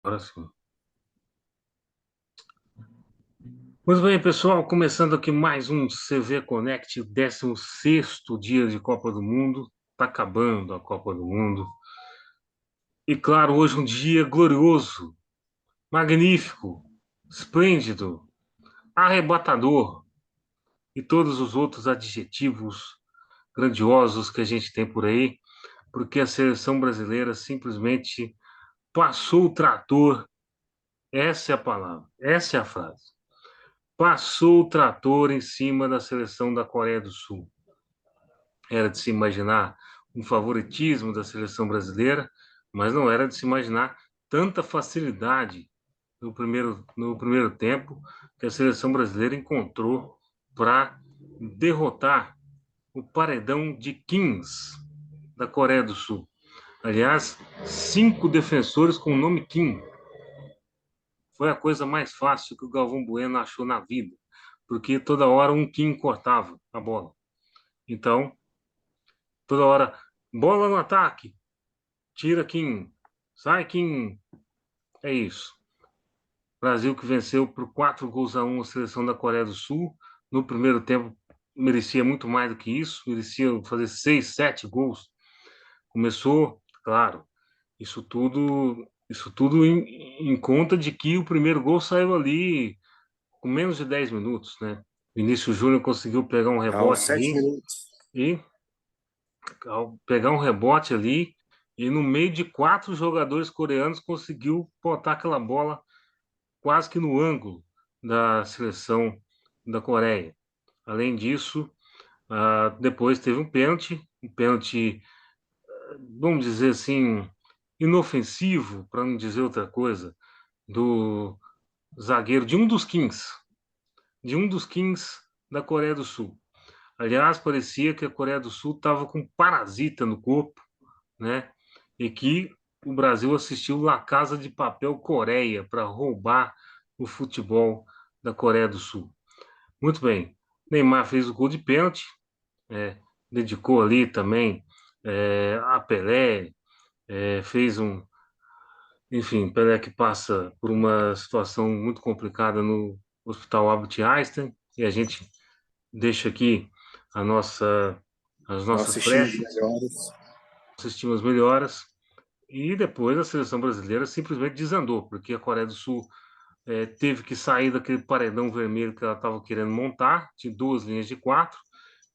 Agora sim. Muito bem, pessoal, começando aqui mais um CV Connect, 16º dia de Copa do Mundo. Está acabando a Copa do Mundo. E claro, hoje um dia glorioso, magnífico, esplêndido, arrebatador e todos os outros adjetivos grandiosos que a gente tem por aí, porque a seleção brasileira simplesmente passou o trator. Essa é a palavra, essa é a frase. Passou o trator em cima da seleção da Coreia do Sul. Era de se imaginar um favoritismo da seleção brasileira, mas não era de se imaginar tanta facilidade no primeiro tempo que a seleção brasileira encontrou para derrotar o paredão de Kings da Coreia do Sul. Aliás, 5 defensores com o nome Kim. Foi a coisa mais fácil que o Galvão Bueno achou na vida, porque toda hora um Kim cortava a bola. Então, toda hora, bola no ataque, tira Kim, sai Kim. É isso. Brasil que venceu por 4-1 a seleção da Coreia do Sul. No primeiro tempo, merecia muito mais do que isso, merecia fazer 6, 7 gols. Começou, claro, isso tudo em conta de que o primeiro gol saiu ali com menos de 10 minutos, né? Vinícius Júnior conseguiu pegar um Aos rebote 7 minutos. e ao pegar um rebote ali e no meio de 4 jogadores coreanos conseguiu botar aquela bola quase que no ângulo da seleção da Coreia. Além disso, depois teve um pênalti, vamos dizer assim, inofensivo, para não dizer outra coisa, do zagueiro de um dos Kings da Coreia do Sul. Aliás, parecia que a Coreia do Sul estava com um parasita no corpo, né? E que o Brasil assistiu La Casa de Papel Coreia para roubar o futebol da Coreia do Sul. Muito bem. Neymar fez o gol de pênalti, é, dedicou ali também a Pelé, fez um. Enfim, Pelé que passa por uma situação muito complicada no Hospital Albert Einstein, e a gente deixa aqui a nossa, as Nós nossas assistimos preces, melhores. assistimos melhoras. E depois a seleção brasileira simplesmente desandou, porque a Coreia do Sul teve que sair daquele paredão vermelho que ela estava querendo montar, de 2 linhas de 4,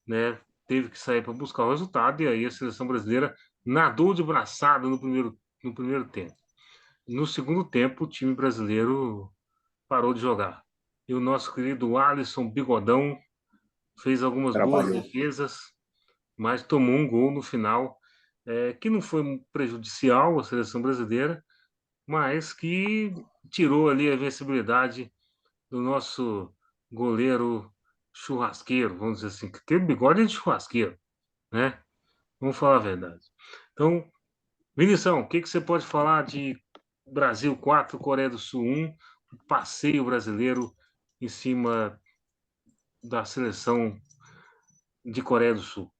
né? Teve que sair para buscar o resultado, e aí a seleção brasileira nadou de braçada no primeiro tempo. No segundo tempo, o time brasileiro parou de jogar. E o nosso querido Alisson Bigodão fez algumas boas Trabalhou. defesas, mas tomou um gol no final, que não foi prejudicial à seleção brasileira, mas que tirou ali a invencibilidade do nosso goleiro churrasqueiro, vamos dizer assim, que tem bigode de churrasqueiro, né? Vamos falar a verdade. Então, Vinição, o que que você pode falar de Brasil 4, Coreia do Sul 1, passeio brasileiro em cima da seleção de Coreia do Sul?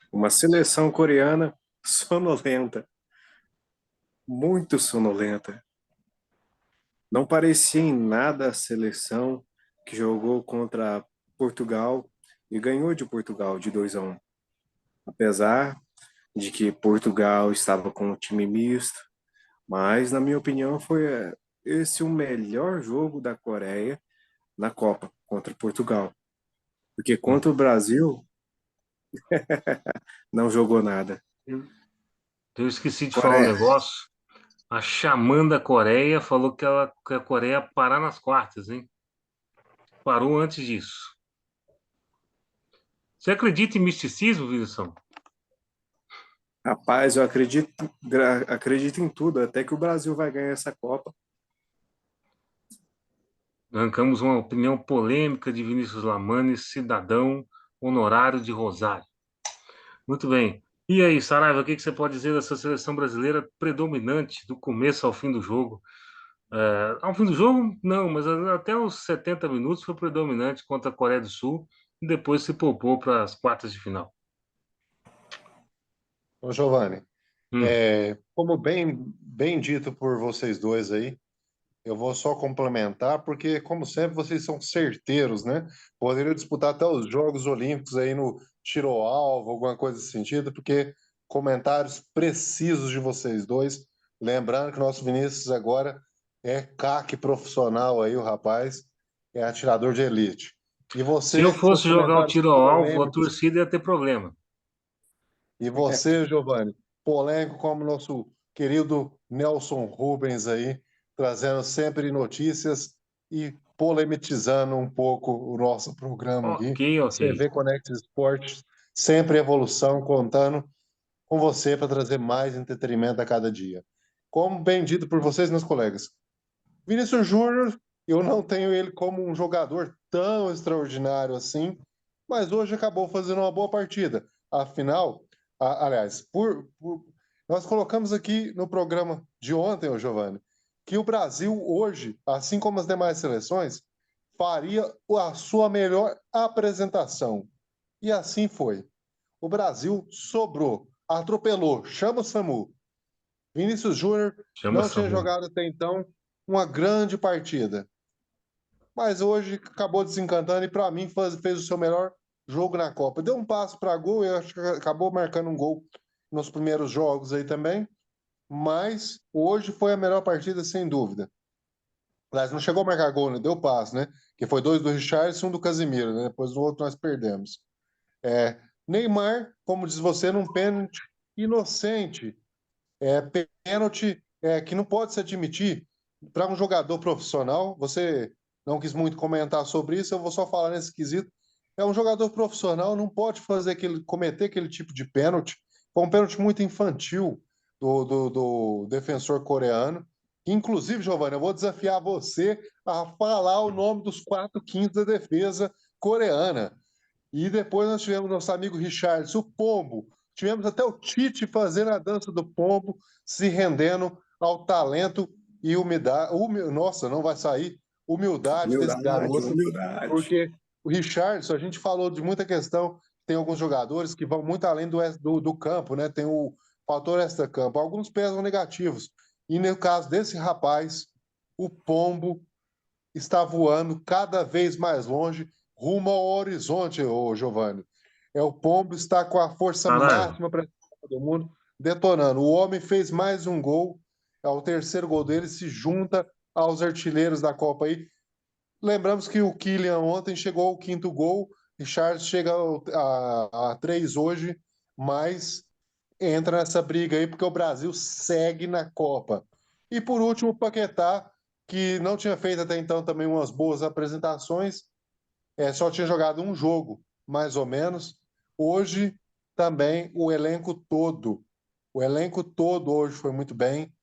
Uma seleção coreana sonolenta, muito sonolenta. Não parecia em nada a seleção que jogou contra Portugal e ganhou de Portugal de 2-1. Apesar de que Portugal estava com um time misto, mas na minha opinião foi esse o melhor jogo da Coreia na Copa contra Portugal. Porque contra o Brasil não jogou nada. Eu, eu esqueci de falar um Coreia, negócio. A xamã da Coreia falou que a Coreia ia parar nas quartas, hein? Parou antes disso. Você acredita em misticismo, Wilson? rapaz, eu acredito em tudo, até que o Brasil vai ganhar essa Copa. Arrancamos uma opinião polêmica de Vinícius Lamani, cidadão honorário de Rosário. Muito bem. E aí, Saraiva, o que que você pode dizer dessa seleção brasileira predominante do começo ao fim do jogo? Ao fim do jogo, não, mas até os 70 minutos foi predominante contra a Coreia do Sul e depois se poupou para as quartas de final. Ô, Giovanni, Hum. Como bem dito por vocês dois aí, eu vou só complementar, porque, como sempre, vocês são certeiros, né? Poderiam disputar até os Jogos Olímpicos aí no tiro ao alvo, alguma coisa nesse sentido, porque comentários precisos de vocês dois. Lembrando que nosso Vinícius agora é CAC profissional aí, o rapaz, é atirador de elite. E Se eu você, seus fosse jogar o comentários tiro ao alvo, a polêmicos. torcida ia ter problema. E você, Giovanni, polêmico como nosso querido Nelson Rubens aí, trazendo sempre notícias e polemizando um pouco o nosso programa Ok, aqui. ok. CV Connect Esportes, sempre evolução, contando com você para trazer mais entretenimento a cada dia. Como bem dito por vocês, meus colegas, Vinícius Júnior, eu não tenho ele como um jogador tão extraordinário assim, mas hoje acabou fazendo uma boa partida. Afinal, aliás, nós colocamos aqui no programa de ontem, ô Giovanni, que o Brasil hoje, assim como as demais seleções, faria a sua melhor apresentação. E assim foi. O Brasil sobrou, atropelou, chama o SAMU. Vinícius Júnior Chama não tinha Samu. jogado até então uma grande partida, mas hoje acabou desencantando e, para mim, fez o seu melhor jogo na Copa. Deu um passo para gol e acho que acabou marcando um gol nos primeiros jogos aí também, mas hoje foi a melhor partida, sem dúvida. Aliás, não chegou a marcar gol, né? Deu passe, né? Que foi dois do Richarlison e um do Casemiro, né? Depois do outro nós perdemos. Neymar, como diz você, num pênalti inocente, pênalti que não pode se admitir para um jogador profissional. Você não quis muito comentar sobre isso, eu vou só falar nesse quesito. É um jogador profissional, não pode cometer aquele tipo de pênalti. Foi um pênalti muito infantil do defensor coreano. Inclusive, Giovanni, eu vou desafiar você a falar o nome dos 4/5 da defesa coreana. E depois nós tivemos nosso amigo Richarlison, o Pombo. Tivemos até o Tite fazendo a dança do Pombo, se rendendo ao talento e humildade. Nossa, não vai sair. Humildade desse Humildade, garoto, humildade. porque o Richarlison, a gente falou de muita questão. Tem alguns jogadores que vão muito além do campo, né? Tem o fator extra-campo. Alguns pesam negativos. E no caso desse rapaz, o Pombo está voando cada vez mais longe, rumo ao horizonte, ô Giovanni. O Pombo está com a força Caralho, máxima para do mundo, detonando. O homem fez mais um gol, é o terceiro gol dele, se junta aos artilheiros da Copa aí. Lembramos que o Kylian ontem chegou ao quinto gol, Richard chega a três hoje, mas entra nessa briga aí porque o Brasil segue na Copa. E por último, o Paquetá, que não tinha feito até então também umas boas apresentações, só tinha jogado um jogo, mais ou menos. Hoje também o elenco todo hoje foi muito bem.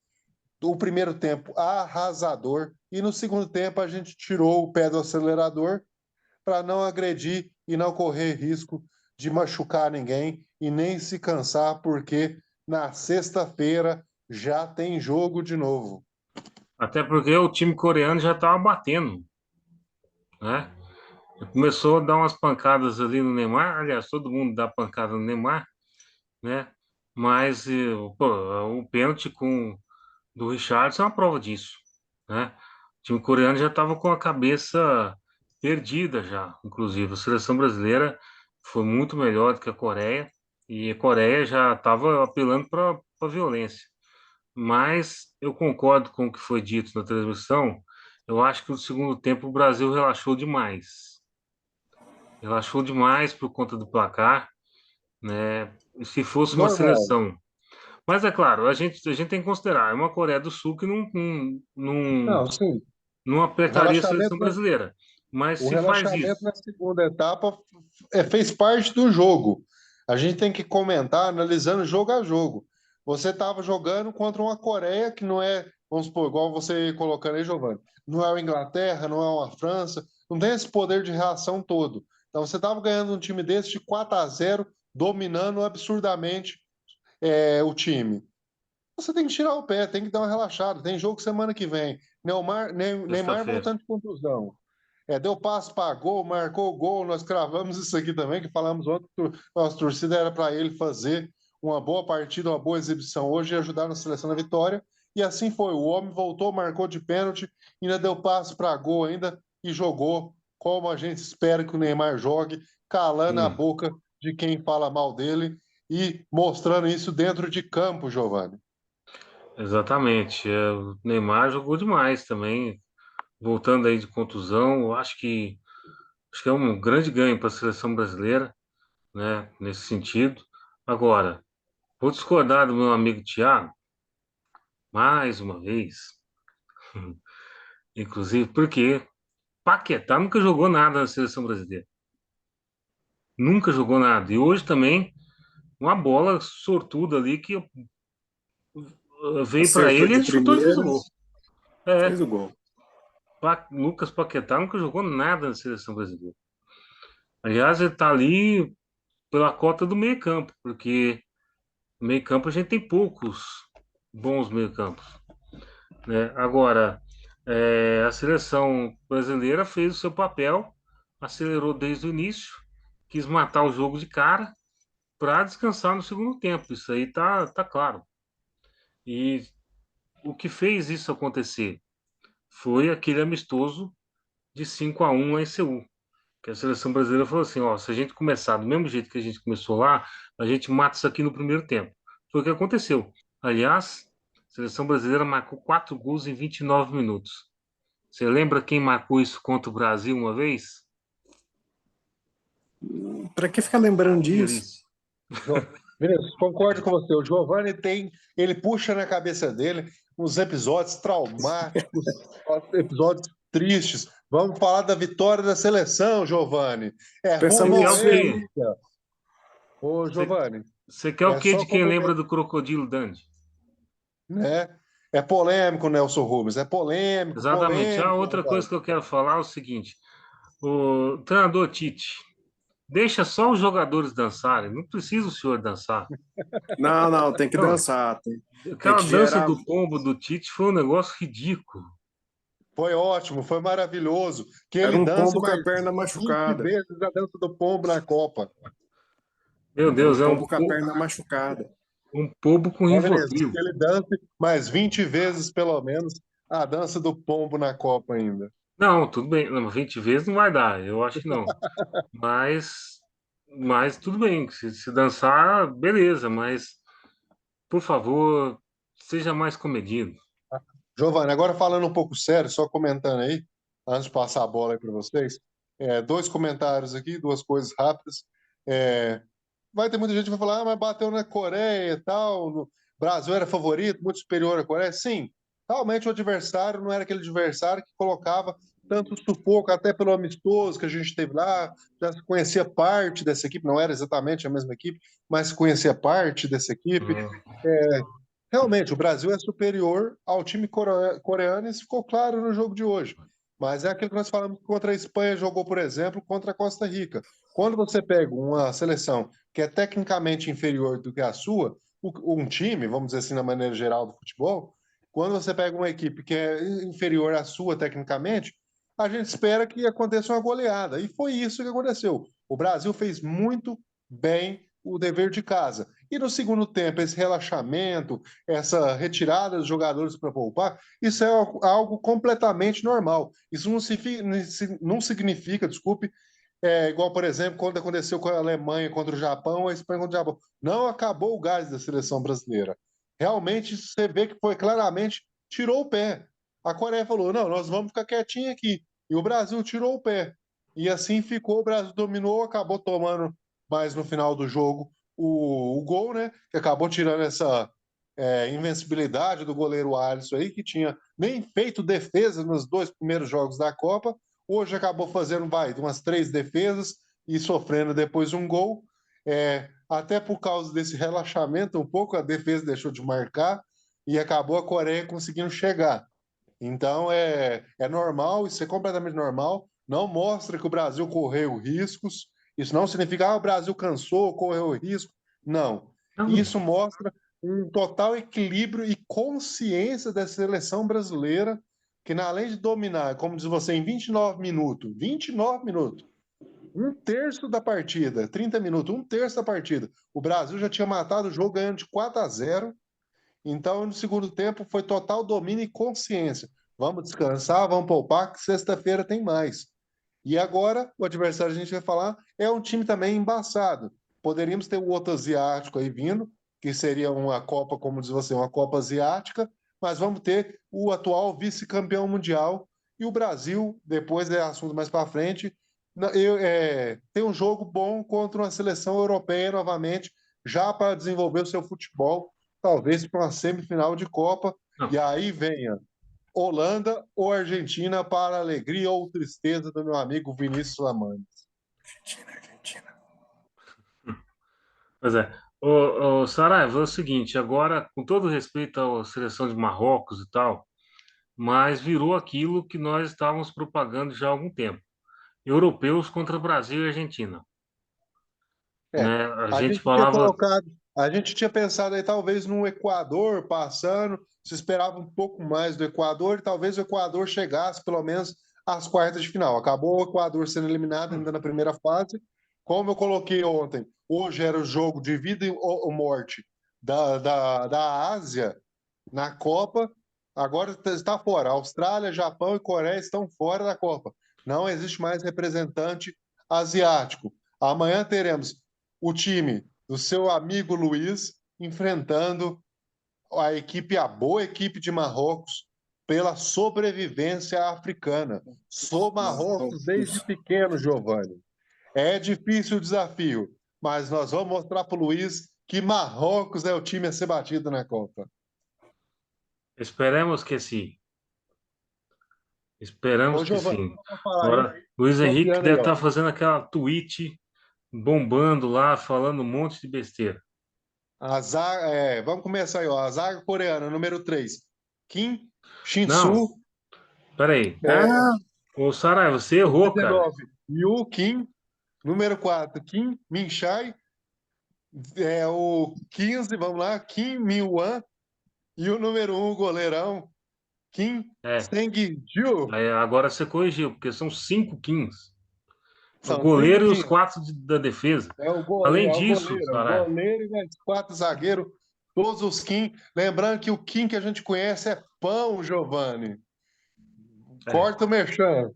O primeiro tempo arrasador e no segundo tempo a gente tirou o pé do acelerador para não agredir e não correr risco de machucar ninguém e nem se cansar, porque na sexta-feira já tem jogo de novo. até porque o time coreano já estava batendo, né? Começou a dar umas pancadas ali no Neymar, aliás, todo mundo dá pancada no Neymar, né? Mas pô, o pênalti do Richarlison é uma prova disso, né? O time coreano já estava com a cabeça perdida já, inclusive. A seleção brasileira foi muito melhor do que a Coreia e a Coreia já estava apelando para a violência. Mas eu concordo com o que foi dito na transmissão. Eu acho que no segundo tempo o Brasil relaxou demais. Relaxou demais por conta do placar, né? E se fosse uma Normal. seleção. Mas é claro, a gente tem que considerar, é uma Coreia do Sul que Não, sim. não O apertaria a relaxamento, seleção brasileira. Mas o se faz relaxamento isso, na segunda etapa fez parte do jogo. A gente tem que comentar analisando jogo a jogo. Você estava jogando contra uma Coreia que não é, vamos supor, igual você colocando aí, Giovanni, não é a Inglaterra, não é uma França, não tem esse poder de reação todo. Então você estava ganhando um time desse de 4-0, dominando absurdamente o time. Você tem que tirar o pé, tem que dar uma relaxada. Tem jogo semana que vem. Neymar sexta-feira. voltando de contusão. Deu passo para gol, marcou gol. Nós cravamos isso aqui também, que falamos ontem que nossa torcida era para ele fazer uma boa partida, uma boa exibição hoje e ajudaram a seleção na vitória. E assim foi. O homem voltou, marcou de pênalti, ainda deu passe para gol ainda e jogou como a gente espera que o Neymar jogue, calando a boca de quem fala mal dele e mostrando isso dentro de campo, Giovanni. Exatamente. O Neymar jogou demais também, voltando aí de contusão. Eu acho que é um grande ganho para a seleção brasileira, né? Nesse sentido. Agora, vou discordar do meu amigo Thiago, mais uma vez, inclusive, porque Paquetá nunca jogou nada na seleção brasileira. Nunca jogou nada. E hoje também, uma bola sortuda ali que veio para Acertou ele e de ele chutou e fez o primeira, gol. fez É, o gol. Lucas Paquetá nunca jogou nada na seleção brasileira. Aliás, ele tá ali pela cota do meio-campo, porque no meio-campo a gente tem poucos bons meio-campos, né? Agora, a seleção brasileira fez o seu papel, acelerou desde o início, quis matar o jogo de cara para descansar no segundo tempo. Isso aí tá claro. E o que fez isso acontecer foi aquele amistoso de 5-1 lá em Seul, que a seleção brasileira falou assim, ó, se a gente começar do mesmo jeito que a gente começou lá, a gente mata isso aqui no primeiro tempo. Foi o que aconteceu. Aliás, a seleção brasileira marcou 4 gols em 29 minutos. Você lembra quem marcou isso contra o Brasil uma vez? Para que ficar lembrando disso? Pires. Vinícius, concordo com você. O Giovanni ele puxa na cabeça dele uns episódios traumáticos, episódios tristes. Vamos falar da vitória da seleção, Giovanni. É Você rumo Pensamos quer ao o nisso. quê? Hexa. Ô, Você, Giovanni, você quer o é quê só de quem lembra complemento, do Crocodilo Dundee? né? É polêmico, Nelson Rubens. É polêmico, Exatamente. A polêmico, outra rapaz. coisa que eu quero falar é o seguinte: o treinador Tite, deixa só os jogadores dançarem, não precisa o senhor dançar. Não, não, tem que Não, dançar, tem aquela que dança gerar. do pombo do Tite foi um negócio ridículo. Foi ótimo, foi maravilhoso. Que Era ele um dance pombo com a mais perna 20 machucada. vezes a dança do pombo na Copa. Meu Era um Deus, pombo com a perna machucada. um pombo com Ó, Vinícius, Rivotril. que ele dance mais 20 vezes, pelo menos, a dança do pombo na Copa ainda. Não, tudo bem. Não, 20 vezes não vai dar, eu acho que não. Mas, mas tudo bem, se dançar, beleza, mas por favor, seja mais comedido. Giovanni, agora falando um pouco sério, só comentando aí, antes de passar a bola aí para vocês, dois comentários aqui, duas coisas rápidas. É, vai ter muita gente que vai falar, mas bateu na Coreia e tal, o Brasil era favorito, muito superior à Coreia. Sim, realmente o adversário não era aquele adversário que colocava tanto sufoco, até pelo amistoso que a gente teve lá, já se conhecia parte dessa equipe, não era exatamente a mesma equipe, mas se conhecia parte dessa equipe. Hum. Realmente, o Brasil é superior ao time coreano, e isso ficou claro no jogo de hoje. Mas é aquilo que nós falamos contra a Espanha, jogou, por exemplo, contra a Costa Rica. Quando você pega uma seleção que é tecnicamente inferior do que a sua, um time, vamos dizer assim, na maneira geral do futebol, quando você pega uma equipe que é inferior à sua tecnicamente, a gente espera que aconteça uma goleada. E foi isso que aconteceu. O Brasil fez muito bem o dever de casa. E no segundo tempo, esse relaxamento, essa retirada dos jogadores para poupar, isso é algo completamente normal. Isso não significa, desculpe, igual, por exemplo, quando aconteceu com a Alemanha contra o Japão, a Espanha contra o Japão. Não acabou o gás da seleção brasileira. Realmente, você vê que foi claramente, tirou o pé. A Coreia falou, não, nós vamos ficar quietinho aqui. E o Brasil tirou o pé. E assim ficou, o Brasil dominou, acabou tomando mais no final do jogo o gol, né? Que acabou tirando essa invencibilidade do goleiro Alisson aí, que tinha nem feito defesa nos dois primeiros jogos da Copa. Hoje acabou fazendo, umas 3 defesas e sofrendo depois um gol. Até por causa desse relaxamento, um pouco a defesa deixou de marcar e acabou a Coreia conseguindo chegar. Então é normal, isso é completamente normal. Não mostra que o Brasil correu riscos. Isso não significa que o Brasil cansou, correu risco. Não. Não, Isso mostra um total equilíbrio e consciência da seleção brasileira, que além de dominar, como diz você, em 29 minutos, Um terço da partida, 30 minutos, um terço da partida. O Brasil já tinha matado o jogo ganhando de 4-0. Então, no segundo tempo, foi total domínio e consciência. Vamos descansar, vamos poupar, que sexta-feira tem mais. E agora, o adversário a gente vai falar é um time também embaçado. Poderíamos ter o outro asiático aí vindo, que seria uma Copa, como diz você, uma Copa Asiática, mas vamos ter o atual vice-campeão mundial e o Brasil, depois é assunto mais para frente, tem um jogo bom contra uma seleção europeia novamente, já para desenvolver o seu futebol, talvez para uma semifinal de Copa, Não, e aí venha Holanda ou Argentina para a alegria ou tristeza do meu amigo Vinícius Lamani. Argentina. pois é. Ô, Saraiva, é o seguinte, agora, com todo respeito à seleção de Marrocos e tal, mas virou aquilo que nós estávamos propagando já há algum tempo. Europeus contra Brasil e Argentina, É, né? A a gente gente tinha falava, colocado, a gente tinha pensado aí talvez num Equador passando, se esperava um pouco mais do Equador e talvez o Equador chegasse pelo menos às quartas de final. Acabou o Equador sendo eliminado ainda na primeira fase. Como eu coloquei ontem, hoje era o jogo de vida ou morte da Ásia na Copa. Agora está fora. Austrália, Japão e Coreia estão fora da Copa. Não existe mais representante asiático. Amanhã teremos o time do seu amigo Luiz enfrentando a boa equipe de Marrocos pela sobrevivência africana. Sou Marrocos desde Marrocos. pequeno, Giovanni. É difícil o desafio, mas nós vamos mostrar para o Luiz que Marrocos é o time a ser batido na Copa. esperamos que sim, esperamos Ô, que Giovanni, sim. só para falar aí, Agora, Luiz Henrique copiando aí, deve ó. estar fazendo aquela tweet bombando lá, falando um monte de besteira. Vamos começar aí, ó. A zaga coreana, número 3. Kim Não, Shin-soo, peraí. é, Ah, Ô, Sarai, você errou, cara. 19. Yu Kim, número 4. Kim Min-chae, o 15, vamos lá, Kim Min-wan. E o número 1, o goleirão, Kim É, Seng-ju. aí agora você corrigiu, porque são 5 Kings. O São 5 goleiro e os Kim. 4 da defesa. Além É o disso, goleiro. Sarai, Goleiro e mais 4 zagueiros. Todos os Kim. Lembrando que o Kim que a gente conhece é pão, Giovanni. é, Corta o merchan.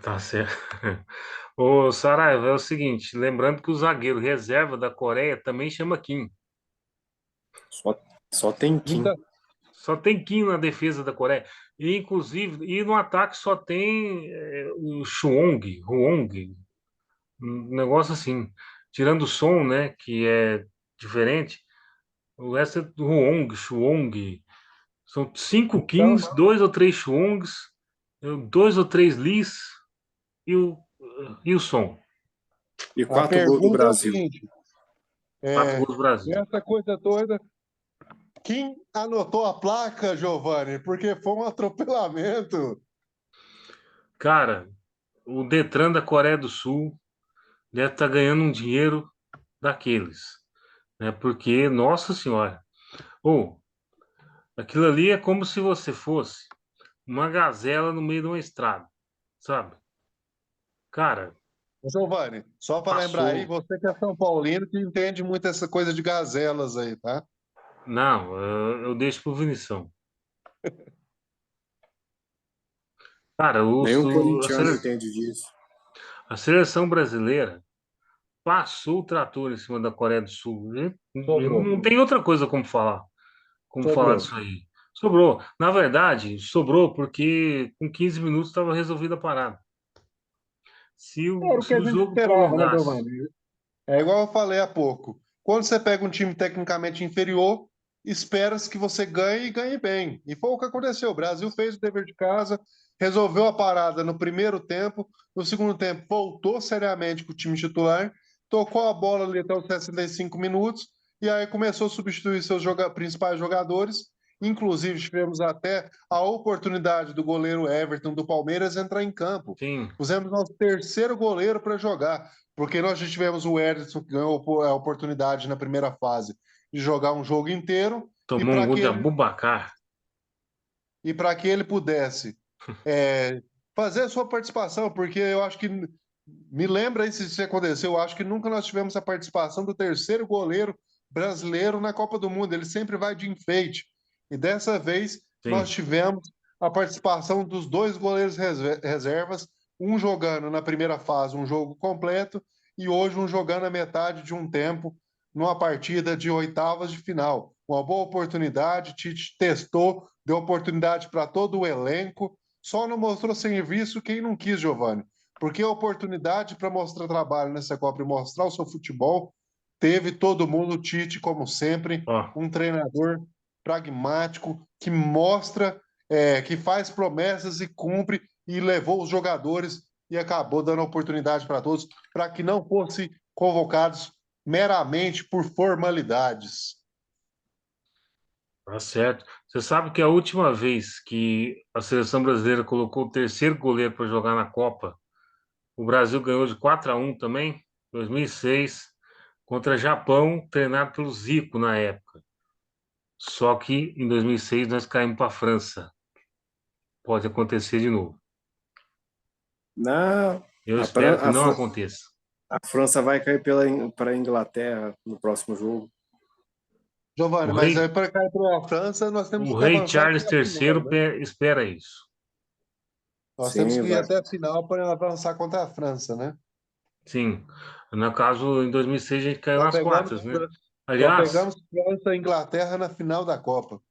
tá certo. Ô, Saraiva, é o seguinte, lembrando que o zagueiro reserva da Coreia também chama Kim. só, só tem Kim. Então, Só tem Kim na defesa da Coreia. E, inclusive, e no ataque só tem o Huong, um negócio assim. Tirando o som, né, que é diferente, o resto é do Huong. São 5 Kings, 2 ou 3 Chuongs, 2 ou 3 Lis e o som. E a 4 gols do pergunta é o Brasil. seguinte: 4 gols é, do Brasil. essa coisa toda, quem anotou a placa, Giovanni? Porque foi um atropelamento. Cara, o Detran da Coreia do Sul deve estar ganhando um dinheiro daqueles, né? Porque, nossa senhora, ou aquilo ali é como se você fosse uma gazela no meio de uma estrada, sabe? Cara, Giovanni, só para lembrar aí, passou. você que é São Paulino, que entende muito essa coisa de gazelas aí, tá? Não, eu deixo pro Vinição. Cara, Nenhum corintiano entende disso. a seleção brasileira passou o trator em cima da Coreia do Sul. Sobrou, Não tem outra coisa como falar sobrou. disso aí. Sobrou. Na verdade, sobrou porque com 15 minutos estava resolvida a parada. Era o que Se a o gente jogo esperava, né, prolongasse, Giovanni? É igual eu falei há pouco. Quando você pega um time tecnicamente inferior, espera-se que você ganhe e ganhe bem. E foi o que aconteceu. O Brasil fez o dever de casa, resolveu a parada no primeiro tempo, no segundo tempo voltou seriamente com o time titular, tocou a bola ali até os 65 minutos, e aí começou a substituir seus principais jogadores. Inclusive, tivemos até a oportunidade do goleiro Everton do Palmeiras entrar em campo. sim, Pusemos nosso terceiro goleiro para jogar. Porque nós já tivemos o Ederson que ganhou a oportunidade na primeira fase de jogar um jogo inteiro e tomou um para gol que de ele Abubacar. pudesse é, fazer a sua participação, porque eu acho que Me lembra aí se isso aconteceu. Eu acho que nunca nós tivemos a participação do terceiro goleiro brasileiro na Copa do Mundo. Ele sempre vai de enfeite. E dessa vez nós Sim. tivemos a participação dos dois goleiros reservas, um jogando na primeira fase um jogo completo e hoje um jogando a metade de um tempo numa partida de oitavas de final. Uma boa oportunidade, Tite testou, deu oportunidade para todo o elenco, só não mostrou serviço quem não quis, Giovanni. Porque a oportunidade para mostrar trabalho nessa Copa e mostrar o seu futebol, teve todo mundo, Tite, como sempre, Ó, um treinador pragmático, que mostra, que faz promessas e cumpre, e levou os jogadores e acabou dando oportunidade para todos, para que não fossem convocados meramente por formalidades. tá certo. Você sabe que a última vez que a seleção brasileira colocou o terceiro goleiro para jogar na Copa, o Brasil ganhou de 4-1 também, 2006, contra Japão, treinado pelo Zico na época. Só que em 2006 nós caímos para a França. Pode acontecer de novo. Na, Eu a, espero Fran- que não aconteça. a França vai cair para a Inglaterra no próximo jogo. Giovanni, O mas aí rei, para cair para a França, nós temos o que rei avançar Charles até a final, III né? espera isso. Nós temos Sim, que ir vai. até a final para avançar contra a França, né? Sim. No caso, em 2006 a gente caiu Só nas pegamos, quartas, né? só Aliás, pegamos França e Inglaterra na final da Copa.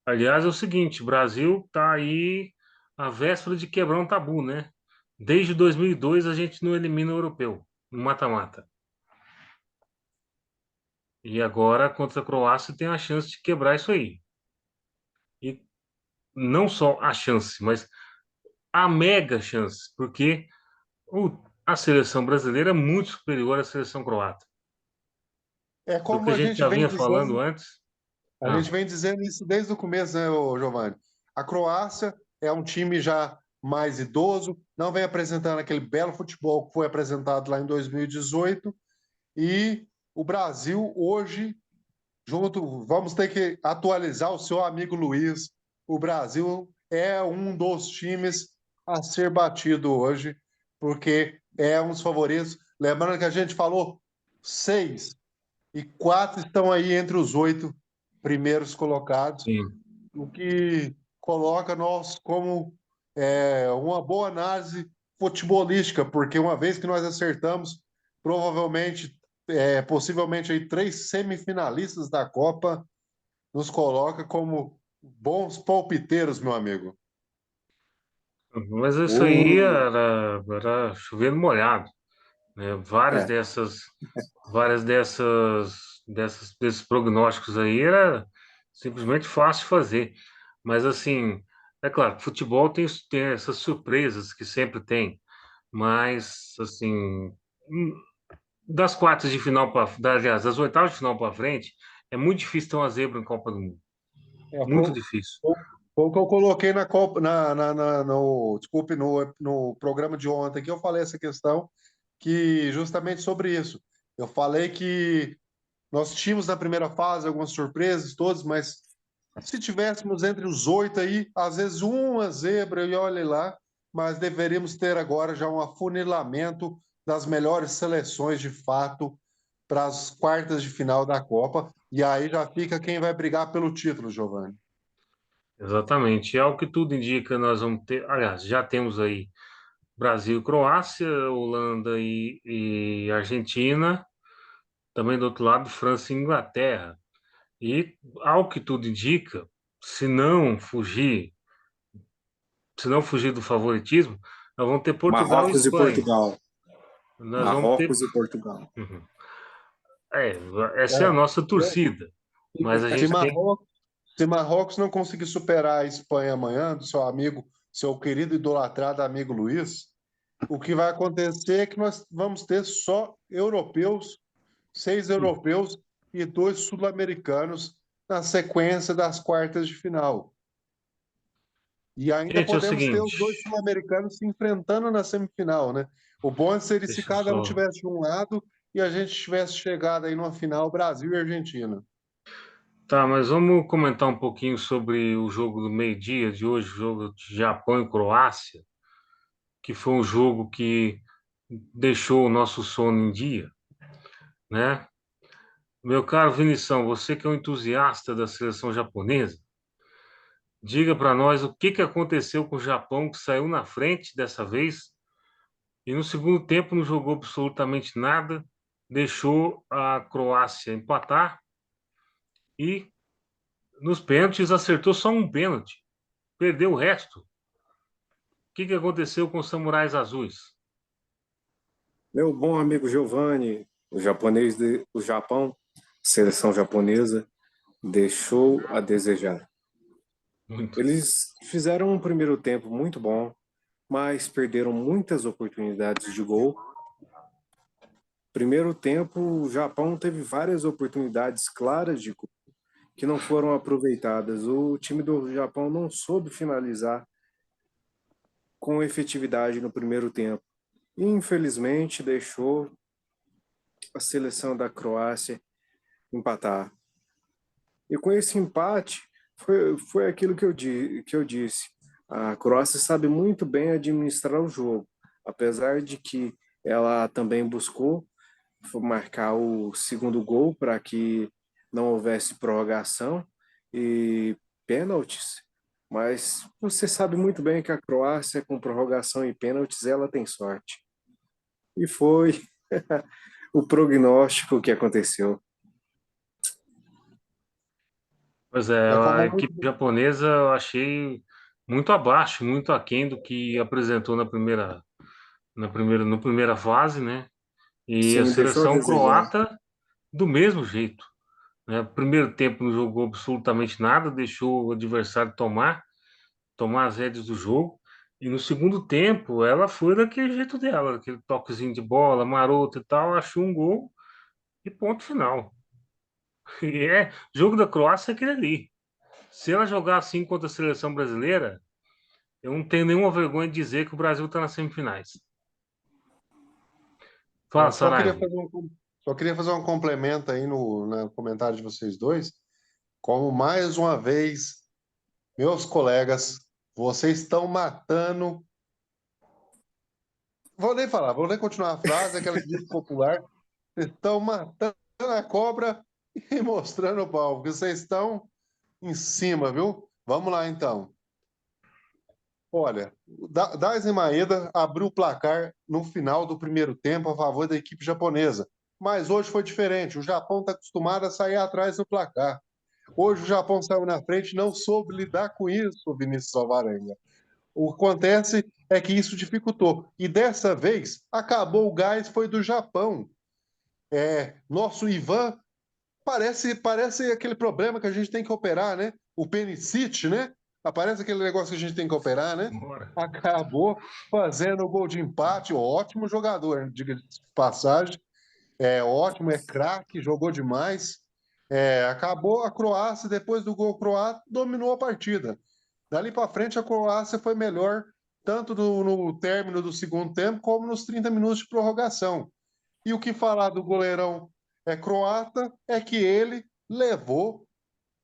aliás, é o seguinte, o Brasil tá aí à véspera de quebrar um tabu, né? Desde 2002 a gente não elimina o europeu, no mata-mata. E agora contra a Croácia tem a chance de quebrar isso aí. E não só a chance, mas a mega chance, porque a seleção brasileira é muito superior à seleção croata. É Do que como a gente já vinha falando antes. a Ah, gente vem dizendo isso desde o começo, né, ô Giovanni? A Croácia é um time já mais idoso, não vem apresentando aquele belo futebol que foi apresentado lá em 2018, e o Brasil hoje, junto, vamos ter que atualizar o seu amigo Luiz. O Brasil é um dos times a ser batido hoje, porque é um dos favoritos. Lembrando que a gente falou seis, e quatro estão aí entre os oito primeiros colocados, sim. o que coloca nós como uma boa análise futebolística, porque uma vez que nós acertamos, provavelmente, possivelmente aí três semifinalistas da Copa, nos coloca como bons palpiteiros, meu amigo. Mas isso aí Uh, era chovendo molhado, né? é. Desses prognósticos aí era simplesmente fácil de fazer. Mas assim, é claro, futebol tem essas surpresas que sempre tem, mas assim, das quartas de final para, aliás, das oitavas de final para frente, é muito difícil ter uma zebra em Copa do Mundo. É, Muito difícil. foi o que eu coloquei na Copa, desculpe, no programa de ontem que eu falei essa questão, que justamente sobre isso. Eu falei que nós tínhamos na primeira fase algumas surpresas, todos, mas se tivéssemos entre os oito aí, às vezes uma zebra e olhe lá, mas deveríamos ter agora já um afunilamento das melhores seleções de fato para as quartas de final da Copa. E aí já fica quem vai brigar pelo título, Giovanni. Exatamente. É o que tudo indica, nós vamos ter. Aliás, já temos aí Brasil e Croácia, Holanda e Argentina. Também do outro lado, França e Inglaterra. E, ao que tudo indica, se não fugir, se não fugir do favoritismo, nós vamos ter Portugal e Marrocos e Espanha. Portugal. Nós vamos ter. Marrocos e Portugal. Uhum. É, essa é a É. nossa torcida. Mas a Se gente tem. Marrocos, se Marrocos não conseguir superar a Espanha amanhã, do seu amigo, seu querido idolatrado amigo Luiz, o que vai acontecer é que nós vamos ter só europeus, seis europeus e dois sul-americanos na sequência das quartas de final. E ainda Gente, é o podemos ter os seguinte, dois sul-americanos se enfrentando na semifinal, né? O bom seria se deixa eu cada um só. tivesse de um lado e a gente tivesse chegado aí numa final Brasil e Argentina. Tá, mas vamos comentar um pouquinho sobre o jogo do meio-dia de hoje, o jogo de Japão e Croácia, que foi um jogo que deixou o nosso sono em dia, né? Meu caro Vinição, você que é um entusiasta da seleção japonesa, diga para nós o que que aconteceu com o Japão que saiu na frente dessa vez e no segundo tempo não jogou absolutamente nada, deixou a Croácia empatar e nos pênaltis acertou só um pênalti, perdeu o resto. O que que aconteceu com os Samurais Azuis? Meu bom amigo Giovanni, o Japão, seleção japonesa, deixou a desejar. Muito. Eles fizeram um primeiro tempo muito bom, mas perderam muitas oportunidades de gol. Primeiro tempo, o Japão teve várias oportunidades claras de gol que não foram aproveitadas. O time do Japão não soube finalizar com efetividade no primeiro tempo. E, infelizmente, deixou a seleção da Croácia empatar. E com esse empate, foi aquilo que eu disse. A Croácia sabe muito bem administrar o jogo, apesar de que ela também buscou marcar o segundo gol para que não houvesse prorrogação e pênaltis. Mas você sabe muito bem que a Croácia, com prorrogação e pênaltis, ela tem sorte. E foi o prognóstico que aconteceu. Pois é, É a como muito. equipe japonesa eu achei muito abaixo, muito aquém do que apresentou na primeira fase, né? E a Sim, deixou a seleção desejar. croata do mesmo jeito, né? Primeiro tempo não jogou absolutamente nada, deixou o adversário tomar as rédeas do jogo. E no segundo tempo, ela foi daquele jeito dela, aquele toquezinho de bola, maroto e tal, achou um gol e ponto final. E jogo da Croácia é aquele ali. Se ela jogar assim contra a seleção brasileira, eu não tenho nenhuma vergonha de dizer que o Brasil está nas semifinais. Fala, Só queria Saraiva. fazer só queria fazer um complemento aí no comentário de vocês dois. Como mais uma vez, meus colegas, vocês estão matando. Vou nem falar, vou nem continuar a frase, aquela diz popular. Vocês estão matando a cobra e mostrando o pau, porque vocês estão em cima, viu? Vamos lá então. Olha, Daisen Maeda abriu o placar no final do primeiro tempo a favor da equipe japonesa. Mas hoje foi diferente. O Japão está acostumado a sair atrás do placar. Hoje o Japão saiu na frente e não soube lidar com isso, Vinícius Alvarenga. O que acontece é que isso dificultou. E dessa vez, acabou o gás, foi do Japão. Nosso Ivan parece aquele problema que a gente tem que operar, né? O penicite, né? Aparece aquele negócio que a gente tem que operar, né? Bora. Acabou fazendo o gol de empate. Ótimo jogador, diga de passagem. É ótimo, é craque, jogou demais. Acabou a Croácia, depois do gol croata, dominou a partida. Dali para frente, a Croácia foi melhor, tanto no término do segundo tempo, como nos 30 minutos de prorrogação. E o que falar do goleirão croata é que ele levou.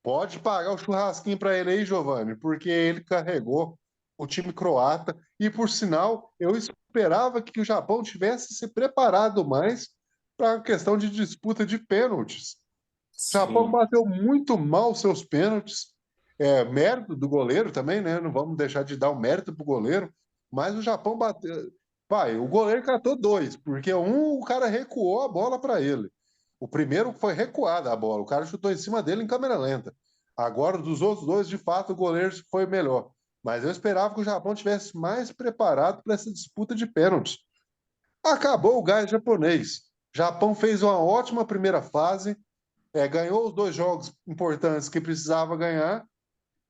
Pode pagar o churrasquinho para ele aí, Giovanni, porque ele carregou o time croata. E, por sinal, eu esperava que o Japão tivesse se preparado mais para a questão de disputa de pênaltis. O Japão Sim, bateu muito mal seus pênaltis. Mérito do goleiro também, né? Não vamos deixar de dar o mérito para o goleiro. Mas o Japão bateu. Pai, o goleiro catou dois, porque o cara recuou a bola para ele. O primeiro foi recuada a bola, o cara chutou em cima dele em câmera lenta. Agora, dos outros dois, de fato, o goleiro foi melhor. Mas eu esperava que o Japão tivesse mais preparado para essa disputa de pênaltis. Acabou o gás japonês. Japão fez uma ótima primeira fase, ganhou os dois jogos importantes que precisava ganhar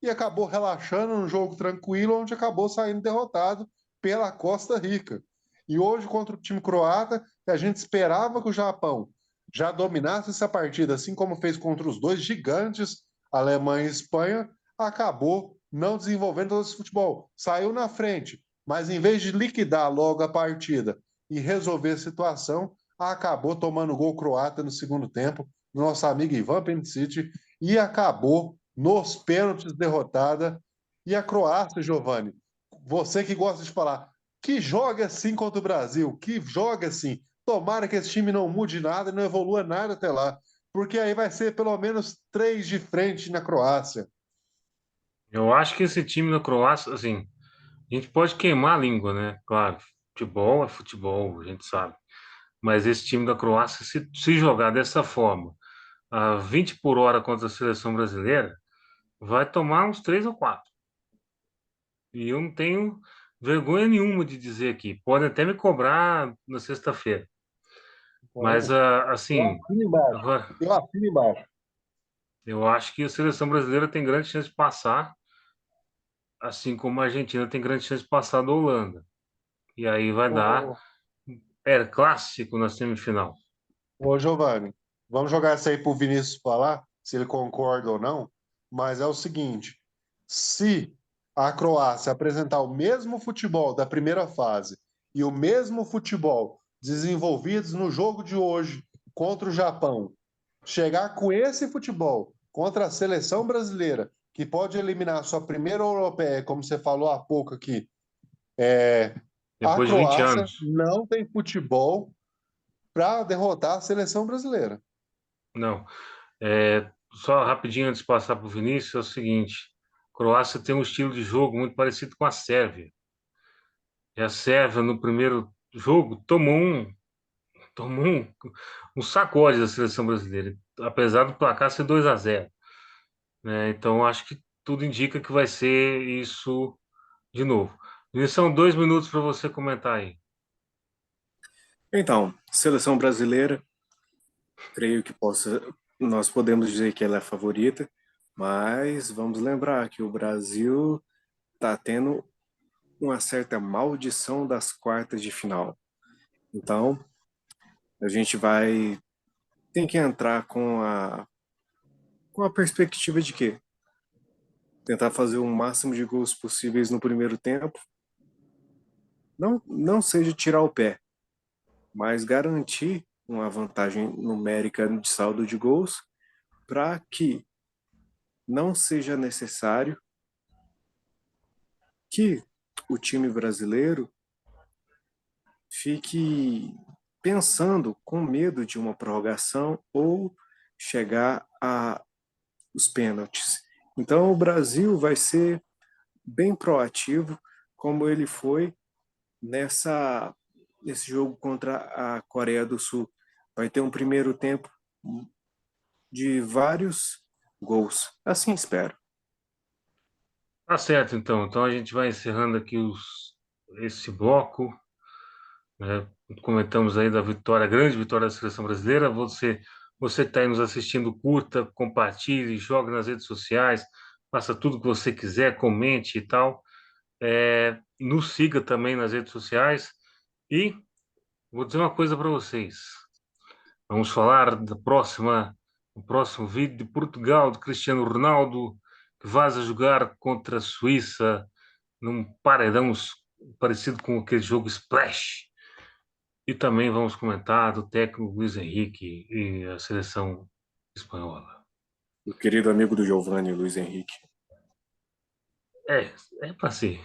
e acabou relaxando num jogo tranquilo, onde acabou saindo derrotado pela Costa Rica. E hoje, contra o time croata, a gente esperava que o Japão já dominasse essa partida, assim como fez contra os dois gigantes, Alemanha e Espanha, acabou não desenvolvendo esse futebol. Saiu na frente, mas em vez de liquidar logo a partida e resolver a situação, acabou tomando gol croata no segundo tempo, nosso amigo Ivan Perisic, e acabou nos pênaltis derrotada. E a Croácia, Giovanni, você que gosta de falar, que jogue assim contra o Brasil, que jogue assim. Tomara que esse time não mude nada e não evolua nada até lá, porque aí vai ser pelo menos 3 de frente na Croácia. Eu acho que esse time da Croácia, assim, a gente pode queimar a língua, né? Claro, futebol é futebol, a gente sabe. Mas esse time da Croácia, se jogar dessa forma, a 20 por hora contra a seleção brasileira, vai tomar uns 3 ou 4. E eu não tenho vergonha nenhuma de dizer aqui. Podem até me cobrar na sexta-feira. Mas, Eu assim, assino embaixo. agora, Eu assino embaixo. eu acho que a seleção brasileira tem grande chance de passar, assim como a Argentina tem grande chance de passar da Holanda. E aí vai dar Ô, clássico na semifinal. Giovanni, vamos jogar essa aí pro Vinícius falar, se ele concorda ou não. Mas é o seguinte: se a Croácia apresentar o mesmo futebol da primeira fase e o mesmo futebol desenvolvidos no jogo de hoje contra o Japão, chegar com esse futebol contra a seleção brasileira, que pode eliminar a sua primeira europeia, como você falou há pouco aqui, a Depois de 20 Croácia anos. não tem futebol para derrotar a seleção brasileira. Não. Só rapidinho antes de passar para o Vinícius, é o seguinte: a Croácia tem um estilo de jogo muito parecido com a Sérvia. E a Sérvia, no primeiro jogo, tomou um sacode da seleção brasileira, apesar do placar ser 2-0, né? Então, acho que tudo indica que vai ser isso de novo. Vinícius, são 2 minutos para você comentar aí. Então, seleção brasileira, creio que nós podemos dizer que ela é a favorita, mas vamos lembrar que o Brasil está tendo uma certa maldição das quartas de final. Então, a gente vai tem que entrar com a perspectiva de quê? Tentar fazer o máximo de gols possíveis no primeiro tempo. Não seja tirar o pé, mas garantir uma vantagem numérica de saldo de gols para que não seja necessário que o time brasileiro fique pensando com medo de uma prorrogação ou chegar a os pênaltis. Então o Brasil vai ser bem proativo, como ele foi nesse jogo contra a Coreia do Sul. Vai ter um primeiro tempo de vários gols. Assim espero. Tá certo, então. Então a gente vai encerrando aqui esse bloco, né? Comentamos aí da vitória, grande vitória da seleção brasileira. Você que está aí nos assistindo, curta, compartilhe, joga nas redes sociais, faça tudo que você quiser, comente e tal. Nos siga também nas redes sociais. E vou dizer uma coisa para vocês. Vamos falar do próximo vídeo de Portugal, de Cristiano Ronaldo, que vaza jogar contra a Suíça num paredão parecido com aquele jogo Splash. E também vamos comentar do técnico Luiz Henrique e a seleção espanhola. O querido amigo do Giovanni, Luiz Henrique. É, é para ser.